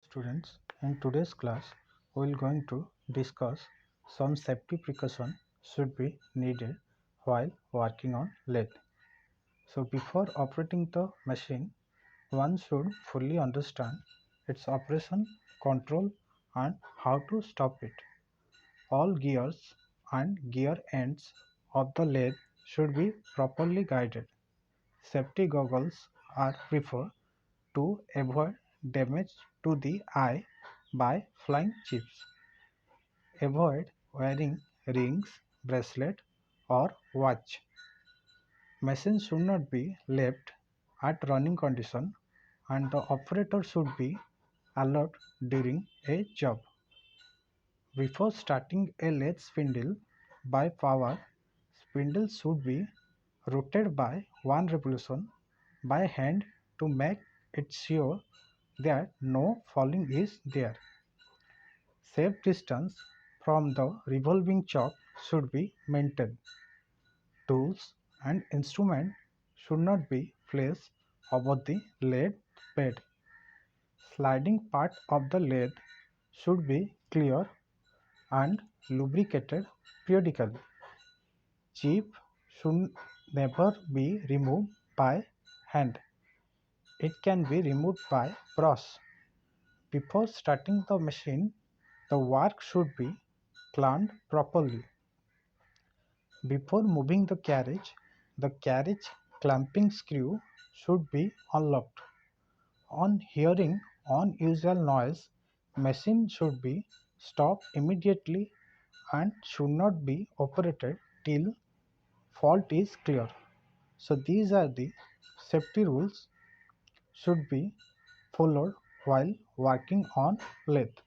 Students, in today's class, we will going to discuss some safety precaution should be needed while working on lathe. So before operating the machine, one should fully understand its operation, control and how to stop it. All gears and gear ends of the lathe should be properly guided. Safety goggles are preferred to avoid damage to the eye by flying chips. Avoid wearing rings, bracelet or watch. Machine should not be left at running condition and the operator should be alert during a job. Before starting a lathe spindle by power, spindle should be rotated by one revolution by hand to make it sure that no falling is there. Safe distance from the revolving chock should be maintained. Tools and instruments should not be placed above the lathe bed. Sliding part of the lathe should be clear and lubricated periodically. Chip should never be removed by hand. It can be removed by brush. Before starting the machine, the work should be planned properly. Before moving the carriage clamping screw should be unlocked. On hearing unusual noise, machine should be stopped immediately and should not be operated till fault is clear. So these are the safety rules should be followed while working on lathe.